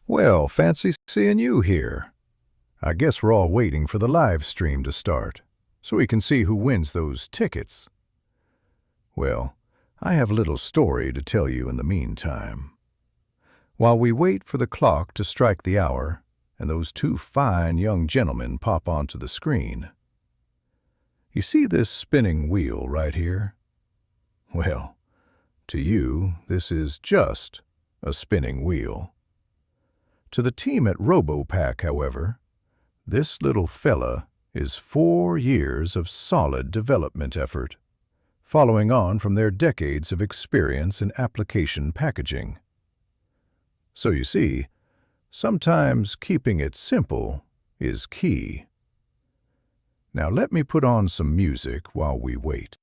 Well, fancy seeing you here. I guess we're all waiting for the live stream to start, so we can see who wins those tickets. Well, I have a little story to tell you in the meantime. While we wait for the clock to strike the hour, and those two fine young gentlemen pop onto the screen. You see this spinning wheel right here? Well, to you, this is just a spinning wheel. To the team at Robopack, however, this little fella is 4 years of solid development effort, following on from their decades of experience in application packaging. So you see, sometimes keeping it simple is key. Now let me put on some music while we wait.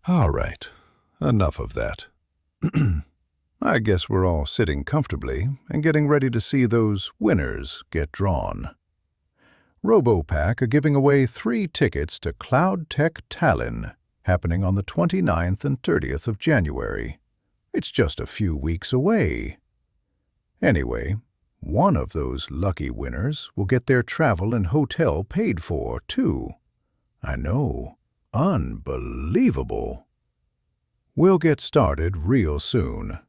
All right, enough of that. I guess we're all sitting comfortably and getting ready to see those winners get drawn. Robopack are giving away 3 tickets to Cloud Tech Tallinn, happening on the 29th and 30th of January. It's just a few weeks away. Anyway, one of those lucky winners will get their travel and hotel paid for, too. I know. Unbelievable. We'll get started real soon.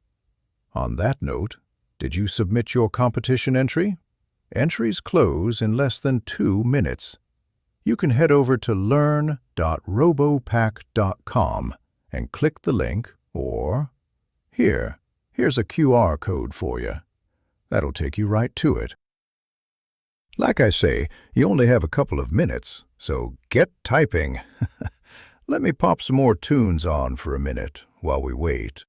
On that note, did you submit your competition entry? Entries close in less than 2 minutes. You can head over to learn.robopack.com and click the link, or here's a QR code for you. That'll take you right to it. Like I say, you only have a couple of minutes, so get typing. Let me pop some more tunes on for a minute while we wait.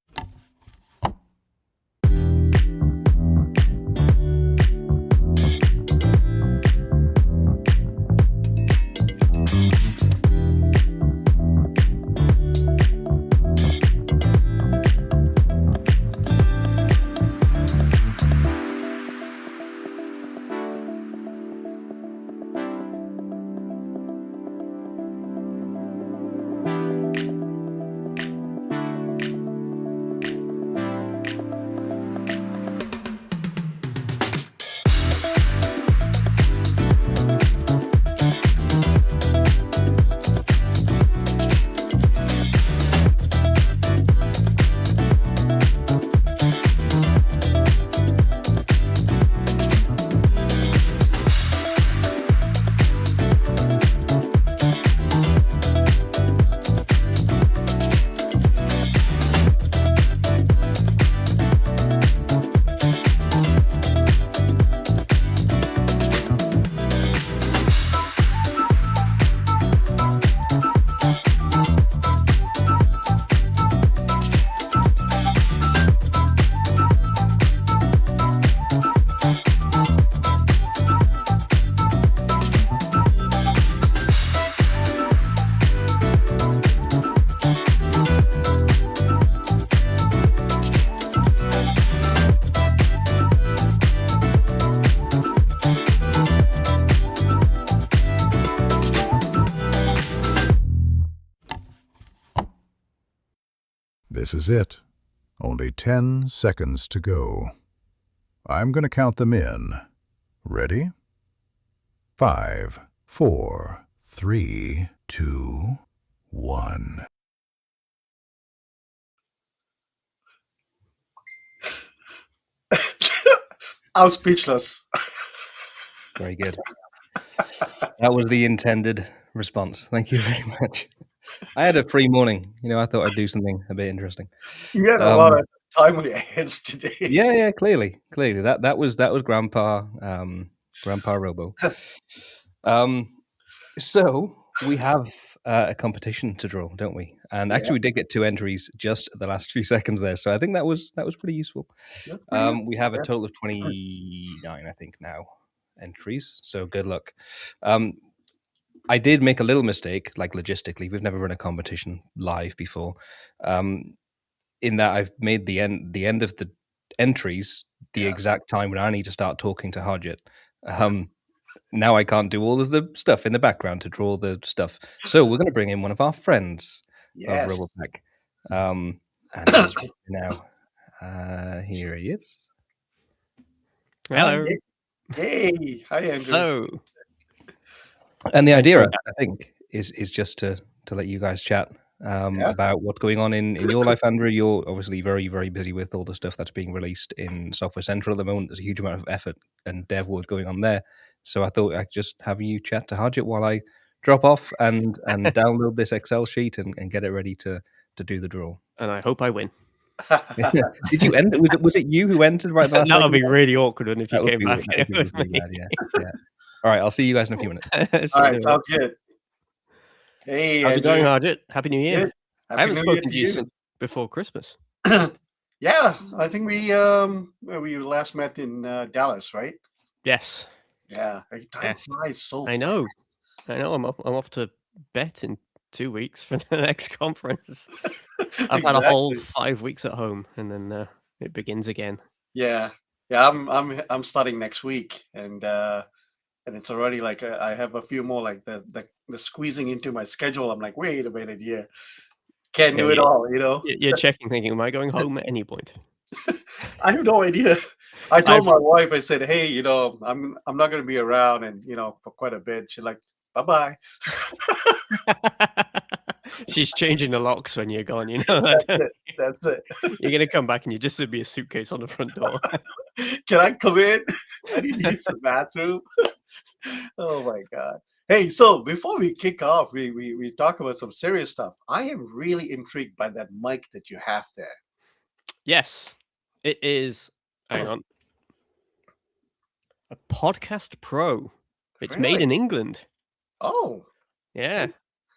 This is it. Only 10 seconds to go. I'm going to count them in. Ready? 5, 4, 3, 2, 1. I'm speechless. Very good. That was the intended response. Thank you very much. I had a free morning. I thought I'd do something a bit interesting. You had a lot of time on your hands today. Yeah, clearly. That was Grandpa Robo. So we have a competition to draw, don't we? And actually, we did get 2 entries just the last few seconds there. So I think that was pretty useful. That's pretty useful, We have a yeah. total of 29, I think, now entries. So good luck. I did make a little mistake, like logistically. We've never run a competition live before. In that I've made the end of the entries the exact time when I need to start talking to Harjit. Now I can't do all of the stuff in the background to draw the stuff. So we're going to bring in one of our friends of Yes. Robopack. And he's now. Here he is. Hello. Hey. Hi, Andrew. Hello. And the idea, I think, is just to let you guys chat about what's going on in your life, Andrew. You're obviously very, very busy with all the stuff that's being released in Software Central at the moment. There's a huge amount of effort and dev work going on there. So I thought I'd just have you chat to Harjit while I drop off and download this Excel sheet and get it ready to do the draw. And I hope I win. Did you end? Was it you who entered right last? That would be really awkward if you came back. That would be bad, yeah. All right, I'll see you guys in a few minutes. All right, sounds good. Hey, how's it going, Harjit? Happy New Year. Good. I haven't spoken to you since before Christmas. Yeah, I think we last met in Dallas, right? Yes. Yeah, time flies so fast. I know. I'm off to Bet in 2 weeks for the next conference. I've had a whole 5 weeks at home, and then it begins again. Yeah. I'm starting next week, and it's already like I have a few more, like the squeezing into my schedule. I'm like, wait a minute here, can't do it all, You're checking, thinking, am I going home at any point? I have no idea. I told my wife, I said, hey, I'm not going to be around, and for quite a bit. She's like, bye. She's changing the locks when you're gone, That's it. You're gonna come back and you just be a suitcase on the front door. Can I come in? I need to use the bathroom. Oh my god. Hey, so before we kick off, we talk about some serious stuff. I am really intrigued by that mic that you have there. Yes, it is. Hang on. A Podcast Pro. It's made in England. Oh. Yeah.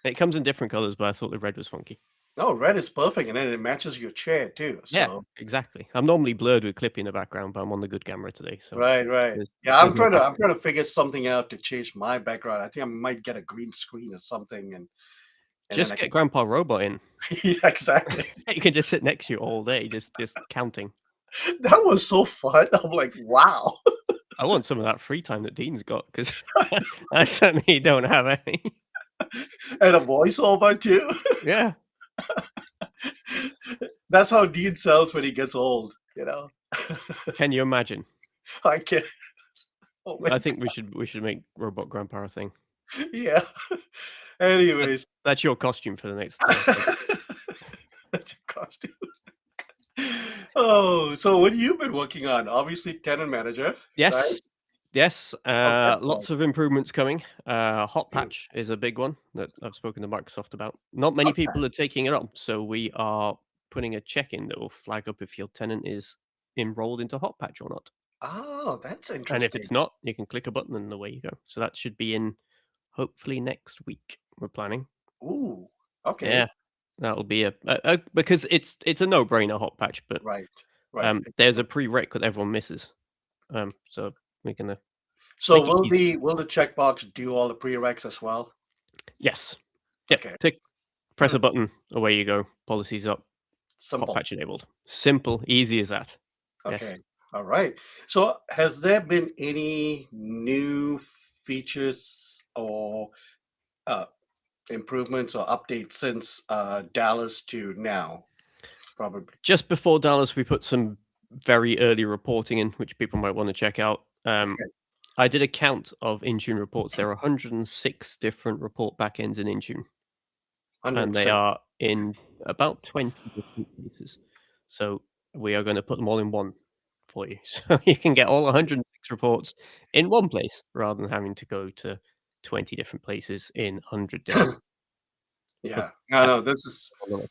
It comes in different colors, but I thought the red was funky. No, red is perfect, and then it matches your chair too. So. Yeah, exactly. I'm normally blurred with Clippy in the background, but I'm on the good camera today. So right. Yeah, I'm trying to figure something out to change my background. I think I might get a green screen or something, and just get Grandpa Robot in. Yeah, exactly. He can just sit next to you all day, just counting. That was so fun. I'm like, wow. I want some of that free time that Dean's got, because I certainly don't have any. And a voiceover too. Yeah. That's how Dean sounds when he gets old, Can you imagine? I can. Oh, I think we should make Robot Grandpa a thing. Yeah. Anyways, that's your costume for the next. That's your costume. Oh, so what have you been working on? Obviously, Tenant Manager. Yes. Right? Yes. Lots of improvements coming. Hot Patch is a big one that I've spoken to Microsoft about. Not many people are taking it up, so we are putting a check in that will flag up if your tenant is enrolled into Hot Patch or not. Oh, that's interesting. And if it's not, you can click a button and away you go. So that should be in hopefully next week. We're planning. Ooh, okay. Yeah, that'll be because it's a no-brainer Hot Patch, but right. There's a prereq everyone misses. So we're gonna. So will the checkbox do all the prereqs as well? Yes. Yeah. Okay. Tick. Press a button. Away you go. Policies up. Simple. Hot Patch enabled. Simple. Easy as that. Okay. Yes. All right. So has there been any new features or improvements or updates since Dallas to now? Probably. Just before Dallas, we put some very early reporting in, which people might want to check out. I did a count of Intune reports. There are 106 different report backends in Intune. 106. And they are in about 20 different places. So we are going to put them all in one for you. So you can get all 106 reports in one place rather than having to go to 20 different places in 100 different. Yeah. No, this is Yep.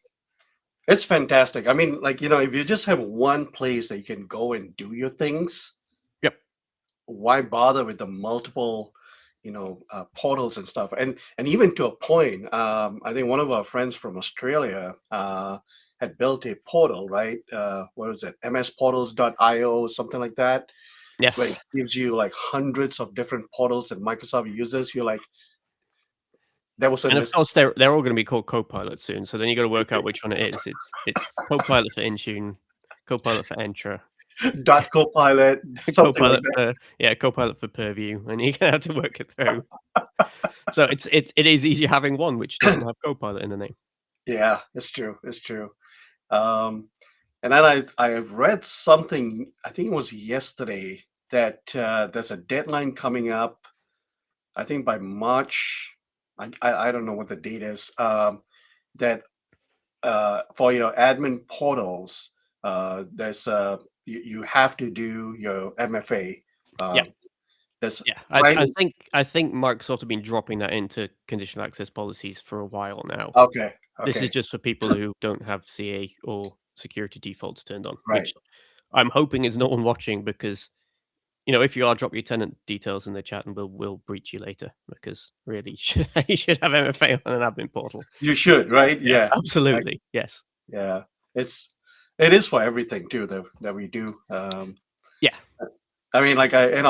it's fantastic. I mean, like, if you just have one place that you can go and do your things, why bother with the multiple, portals and stuff? And even to a point, I think one of our friends from Australia had built a portal, right? What was it? msportals.io, something like that, where it Yes. gives you like hundreds of different portals that Microsoft uses. You're like, there was a And of course, they're all going to be called Copilot soon. So then you got to work out which one it is. It's Copilot for Intune, Copilot for Entra, dot Copilot, something like Copilot that. for Copilot for Purview, and you're gonna have to work it through. So it is easier having one which doesn't have Copilot in the name. Yeah, it's true. It's true. Um, and then I have read something. I think it was yesterday that there's a deadline coming up. I think by March. I don't know what the date is. That for your admin portals, there's you have to do your MFA. Yeah. That's Yeah, right. I think Microsoft have been dropping that into conditional access policies for a while now. Okay. This is Okay. just for people who don't have CA or security defaults turned on, Right. which I'm hoping is no one watching because, if you are, drop your tenant details in the chat and we'll breach you later because really you should have MFA on an admin portal. You should, right? Yeah, Yeah. absolutely. Yes. Yeah. It is for everything too that we do. Yeah. I mean, like oh, No,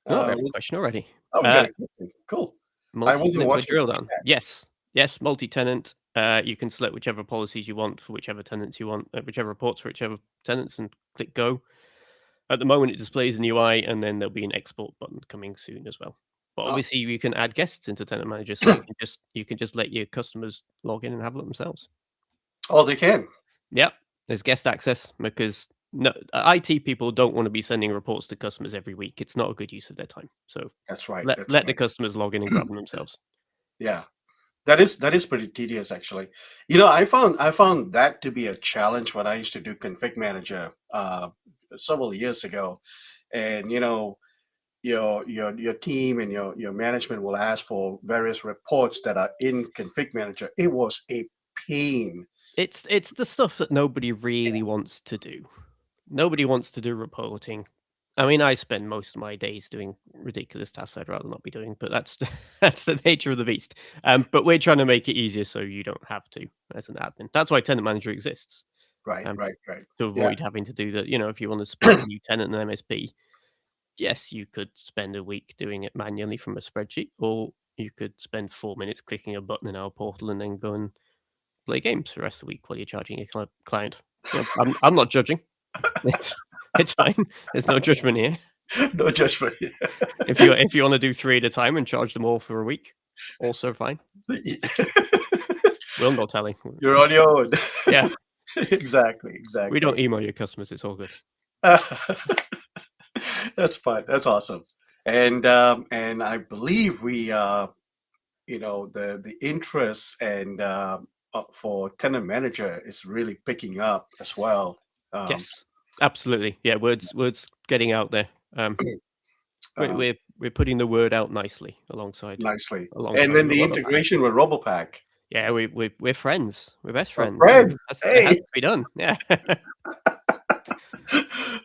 we have a question already. we got a question. Cool. I wasn't Multi-tenant for watching drill the down. chat. Yes, multi-tenant. You can select whichever policies you want for whichever tenants you want, whichever reports for whichever tenants, and click go. At the moment, it displays an UI, and then there'll be an export button coming soon as well. But Oh. obviously, you can add guests into Tenant Manager, so you can just let your customers log in and have a look themselves. Oh, they can. Yep, there's guest access because IT people don't want to be sending reports to customers every week. It's not a good use of their time. So That's right. let That's the right. customers log in and grab them themselves. Yeah. That is pretty tedious, actually. I found that to be a challenge when I used to do config manager several years ago, and your team and your management will ask for various reports that are in config manager. It was a pain. It's the stuff that nobody really wants to do. Nobody wants to do reporting. I mean, I spend most of my days doing ridiculous tasks I'd rather not be doing, but that's that's the nature of the beast. But we're trying to make it easier so you don't have to as an admin. That's why Tenant Manager exists. Right. To Yeah. avoid having to do that. If you want to split a new tenant and MSP, yes, you could spend a week doing it manually from a spreadsheet, or you could spend 4 minutes clicking a button in our portal and then go and play games for the rest of the week while you're charging your client. I'm not judging. It's fine. There's no judgment here. No judgment. If you want to do 3 at a time and charge them all for a week, also fine. We'll not telling. You're on your own. Yeah. Exactly. We don't email your customers. It's all good. That's fun. That's awesome. And I believe we the interest and for tenant manager is really picking up as well. Yes, absolutely. Yeah, words getting out there. We're putting the word out nicely alongside. And then the integration with Robopack. Yeah, we're friends. We're best friends. Friends. It has to be done. Yeah.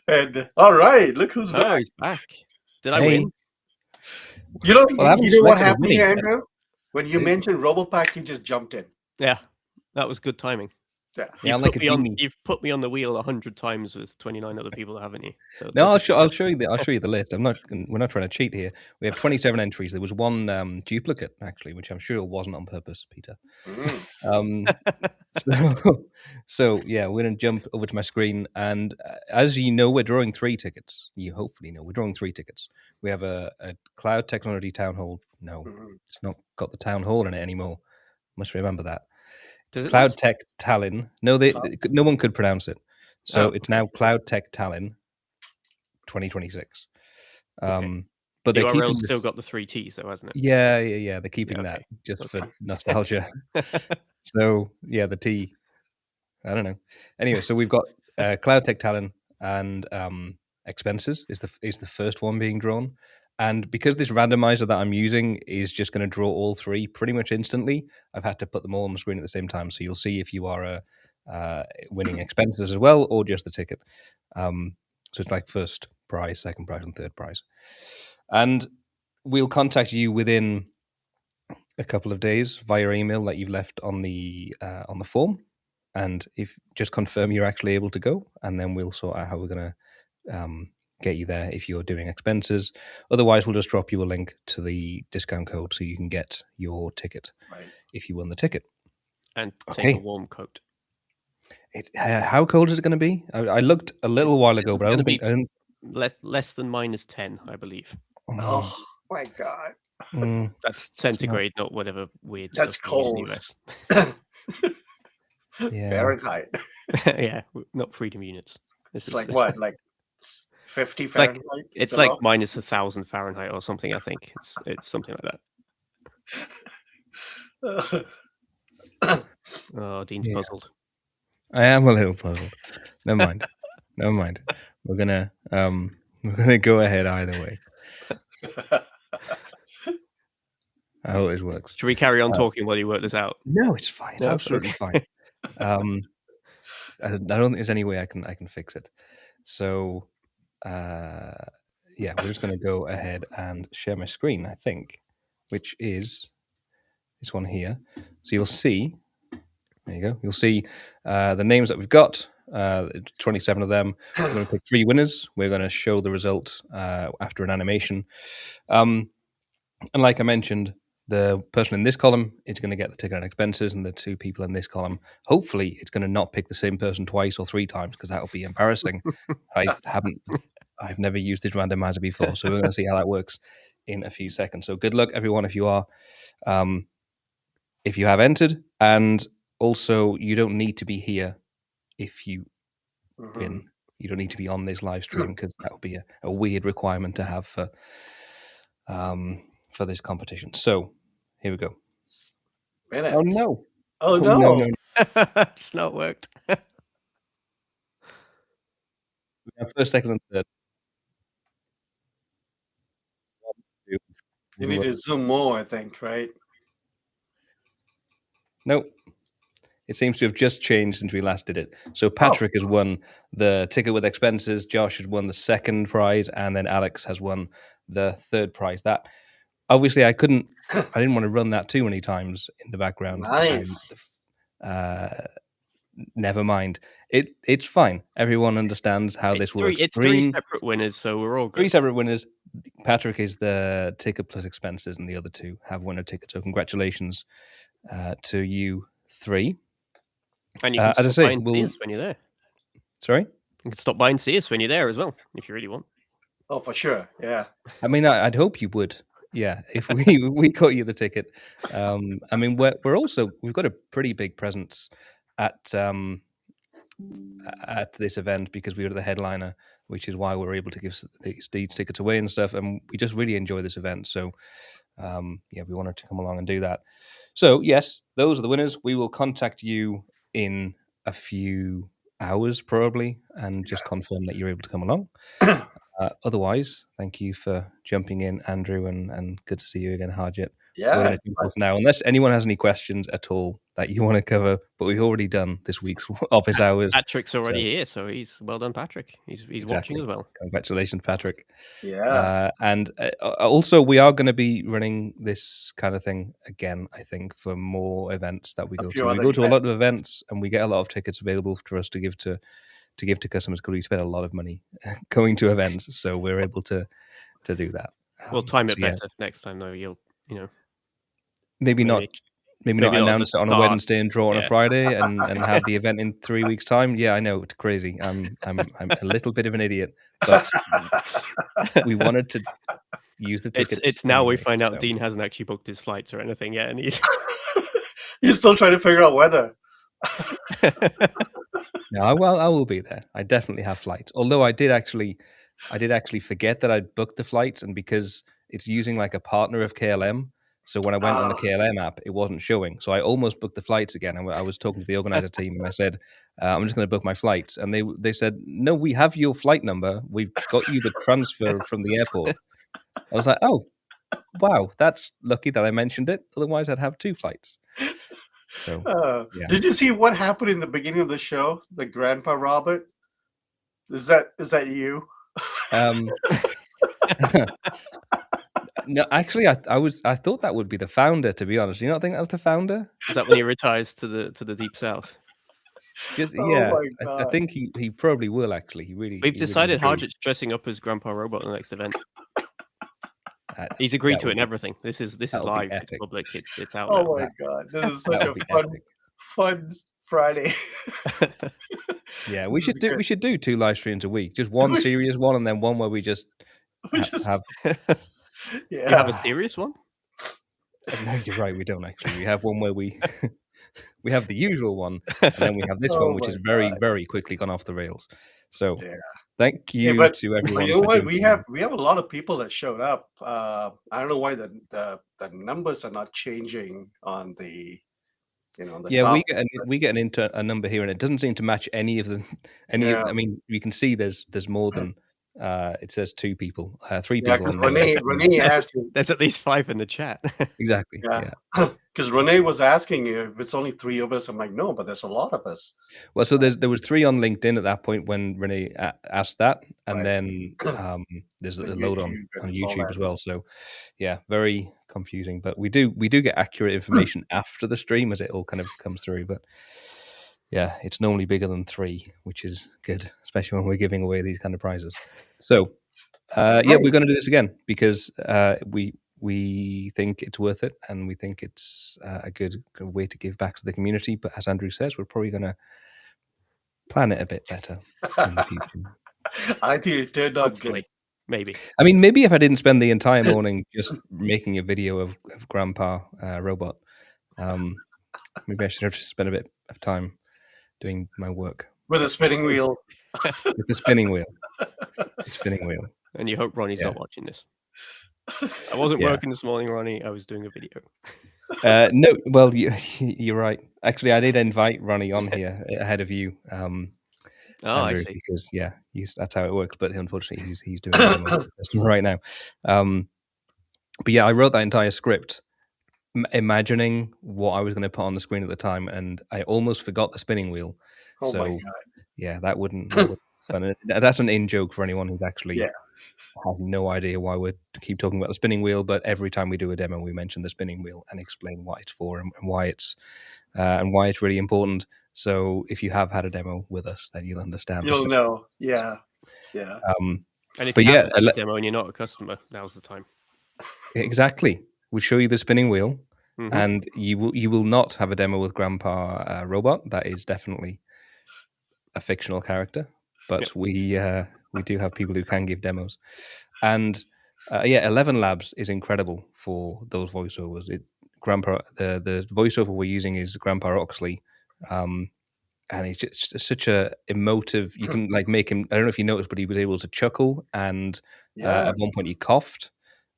And all right, look who's back. He's back. Did I win? You know what happened here, Andrew? When you mentioned Robopack, he just jumped in. Yeah, that was good timing. Yeah, you've put me on the wheel 100 times with 29 other people, haven't you? So no, I'll show you the list. We're not trying to cheat here. We have 27 entries. There was one duplicate actually, which I'm sure wasn't on purpose, Peter. So yeah, we're going to jump over to my screen, and as you know, we're drawing 3 tickets. You hopefully know we're drawing 3 tickets. We have a Cloud Technology Town Hall. No, it's not got the Town Hall in it anymore. Must remember that. Cloud Tech Tallinn. No, no one could pronounce it. So it's now Cloud Tech Tallinn 2026. Okay. But the URL's still got the 3 T's though, hasn't it? Yeah. They're keeping that just for nostalgia. So yeah, the T. I don't know. Anyway, so we've got Cloud Tech Tallinn and expenses is the first one being drawn. And because this randomizer that I'm using is just going to draw all three pretty much instantly, I've had to put them all on the screen at the same time. So you'll see if you are winning expenses as well, or just the ticket. So it's like first prize, second prize, and third prize. And we'll contact you within a couple of days via email that you've left on the form, and if just confirm you're actually able to go, and then we'll sort out how we're going to get you there if you're doing expenses. Otherwise, we'll just drop you a link to the discount code so you can get your ticket if you won the ticket. And take a warm coat. How cold is it going to be? I looked a little while ago, but I don't think less than -10, I believe. Oh my god. That's centigrade, not whatever weird That's stuff cold. in the US. Yeah. Fahrenheit. Yeah, not freedom units. It's like what, like 50 It's Fahrenheit? it's like -1,000 Fahrenheit or something. I think it's something like that. Oh, Dean's puzzled. I am a little puzzled. Never mind. We're gonna go ahead either way. I hope this works. Should we carry on talking while you work this out? No, it's fine. It's absolutely fine. I don't think there's any way I can fix it. So, yeah, we're just going to go ahead and share my screen, I think, which is this one here. So you'll see, there you go. You'll see the names that we've got, 27 of them. We're going to pick 3 winners. We're going to show the result after an animation. And like I mentioned, the person in this column is going to get the ticket and expenses, and the 2 people in this column, hopefully, it's going to not pick the same person twice or 3 times, because that will be embarrassing. I've never used this randomizer before, so we're going to see how that works in a few seconds. So good luck, everyone, if you have entered, and also you don't need to be here if you win. You don't need to be on this live stream, because that would be a weird requirement to have for this competition. So here we go. Minutes. Oh no! Oh no! It's not worked. We have first, second, and third. You need to zoom more, I think, right? Nope. It seems to have just changed since we last did it. So Patrick has won the ticket with expenses, Josh has won the second prize, and then Alex has won the third prize. That obviously I didn't want to run that too many times in the background. Nice. Never mind. It's fine. Everyone understands how this works. It's 3 separate winners, so we're all good. 3 separate winners. Patrick is the ticket plus expenses, and the other 2 have winner tickets. So congratulations to you 3. And you can stop by and see us when you're there. Sorry? You can stop by and see us when you're there as well, if you really want. Oh, for sure. Yeah. I mean, I'd hope you would. Yeah, if we got you the ticket. I mean, we've got a pretty big presence at this event, because we were the headliner, which is why we're able to give these tickets away and stuff. And we just really enjoy this event. So, yeah, we wanted to come along and do that. So, yes, those are the winners. We will contact you in a few hours, probably, and just confirm that you're able to come along. Otherwise, thank you for jumping in, Andrew, and good to see you again, Harjit. Yeah. Now, unless anyone has any questions at all that you want to cover, but we've already done this week's office hours. Patrick's already here, so well done, Patrick. He's watching as well. Congratulations, Patrick. Yeah. And also, we are going to be running this kind of thing again, I think, for more events that we go to. We go to a lot of events, and we get a lot of tickets available for us to give to customers, because we spend a lot of money going to events, so we're able to do that. We'll time it better next time, though. Maybe not announce it on a Wednesday and draw on a Friday and have the event in 3 weeks' time. Yeah, I know, it's crazy. I'm a little bit of an idiot, but we wanted to use the tickets. It's now anyway, we find out Dean hasn't actually booked his flights or anything yet, and he's still trying to figure out weather. No, I will be there. I definitely have flights. Although I did actually forget that I'd booked the flights, and because it's using like a partner of KLM, So when I went on the KLM app, it wasn't showing. So I almost booked the flights again. I was talking to the organizer team, and I said, "I'm just going to book my flights." And they said, "No, we have your flight number. We've got you the transfer from the airport." I was like, "Oh, wow, that's lucky that I mentioned it. Otherwise, I'd have 2 flights." So yeah. Did you see what happened in the beginning of the show? The Grandpa Robert? Is that you? No, actually, I thought that would be the founder. To be honest, do you not think that was the founder? Is that when he retires to the deep south? Just Oh yeah, my I god! think he probably will. Actually, he We've really decided will. Harjit's dressing up as Grandpa Robot at the next event. That He's agreed that to it would and be- everything. This is that would be live. It's epic. public. It's out Oh now. my god! This is such That a would be fun epic. Friday. Yeah, This is good. we should do 2 live streams a week. Just one We- serious one, and then one where we just We just have. You have a yeah. serious one? No, you're right. We don't actually. We have one where we we have the usual one, and then we have this Oh one, which my is very God. very quickly gone off the rails. So Yeah. thank Yeah, you but to you everyone know for what? doing We have a lot of people that showed up. I don't know why the numbers are not changing on the on the Yeah, top. we get a number here, and it doesn't seem to match any of the Yeah. I mean, you can see there's more than it says 2 people, 3 Yeah, people because on the Renee asked you. There's at least 5 in the chat. exactly. Yeah, Yeah. because Renee was asking you if it's only 3 of us. I'm like, no, but there's a lot of us. Well, so there was 3 on LinkedIn at that point when Renee asked that, and Right. then there's a And load on YouTube and all YouTube that. as well. So yeah, very confusing. But we do get accurate information after the stream as it all kind of comes through. But yeah, it's normally bigger than 3, which is good, especially when we're giving away these kind of prizes. So yeah, Right. we're going to do this again because we think it's worth it, and we think it's a good way to give back to the community. But as Andrew says, we're probably going to plan it a bit better in the future. I think it turned out good. Hopefully. Maybe. I mean, maybe if I didn't spend the entire morning just making a video of Grandpa Robot, maybe I should have just spent a bit of time doing my work With a spinning wheel. with the spinning wheel. The spinning wheel. And you hope Ronnie's Yeah. not watching this. I wasn't Yeah. working this morning, Ronnie. I was doing a video. No, well, you're right. Actually, I did invite Ronnie on here ahead of you, I Andrew, see. because yeah, that's how it works. But unfortunately, he's doing a demo right now. But yeah, I wrote that entire script, imagining what I was going to put on the screen at the time, and I almost forgot the spinning wheel. Oh So my god. yeah, that wouldn't be fun. That's an in joke for anyone who's actually Yeah. has no idea why we keep talking about the spinning wheel. But every time we do a demo, we mention the spinning wheel and explain what it's for and why it's really important. So if you have had a demo with us, then you'll understand. You'll know. Yeah. Yeah. And if But you yeah, haven't had a demo and you're not a customer, now's the time. exactly. We'll show you the spinning wheel, Mhm. and you will not have a demo with Grandpa Robot. That is definitely a fictional character, but we do have people who can give demos, and yeah, 11 Labs is incredible for those voiceovers. Grandpa, the voiceover we're using is Grandpa Oxley, and he's just such a emotive. You can like make him. I don't know if you noticed, but he was able to chuckle, and Yeah. at one point he coughed.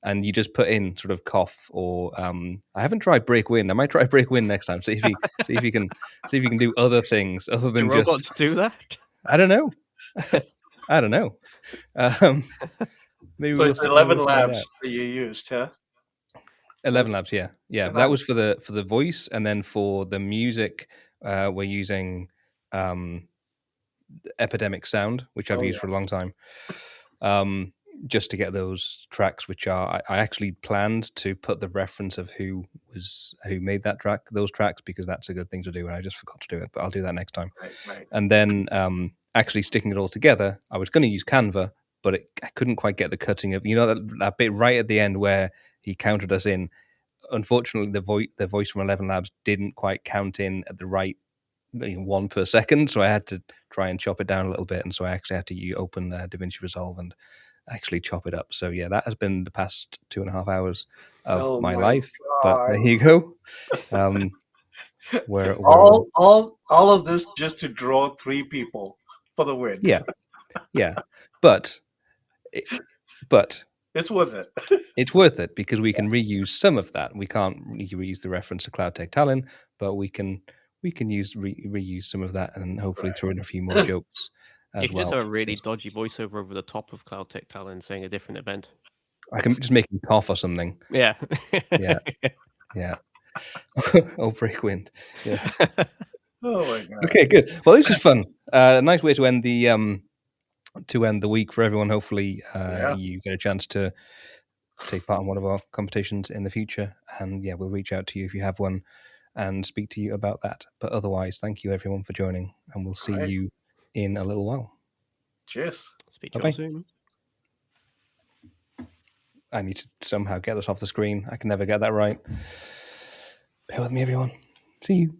And you just put in sort of cough or I haven't tried break wind. I might try break wind next time. See if you can do other things other Do than robots just. do that? I don't know. I don't know. Maybe So it's 11 find labs out. that you used, huh? 11 Labs, yeah. That Nice. was for the voice, and then for the music, we're using Epidemic Sound, which I've Oh, used yeah. for a long time, just to get those tracks. Which are I actually planned to put the reference of who made those tracks, because that's a good thing to do, and I just forgot to do it. But I'll do that next time. Right. And then actually sticking it all together, I was going to use Canva, but I couldn't quite get the cutting of that bit right at the end where he counted us in. Unfortunately, the voice from 11 Labs didn't quite count in at the right 1 per second, so I had to try and chop it down a little bit, and so I actually had to open DaVinci Resolve and actually chop it up. So yeah, that has been the past 2.5 hours of my life. But there you go. Where all of this just to draw 3 people for the win. yeah, but It's worth it. It's worth it because we can reuse some of that. We can't really reuse the reference to Cloud Tech Tallinn, but we can reuse some of that and hopefully throw in a few more jokes You as can just well. have a really dodgy voiceover over the top of Cloud Tech Tallinn saying a different event. I can just make him cough or something. Yeah. Yeah. Or break wind. Yeah. Oh my god. Okay, good. Well, this was fun. Nice way to end the week for everyone. Hopefully, you get a chance to take part in one of our competitions in the future, and yeah, we'll reach out to you if you have one and speak to you about that. But otherwise, thank you everyone for joining, and we'll see you in a little while. Cheers. Speak to you all soon. I need to somehow get this off the screen. I can never get that right. Bear with me, everyone. See you.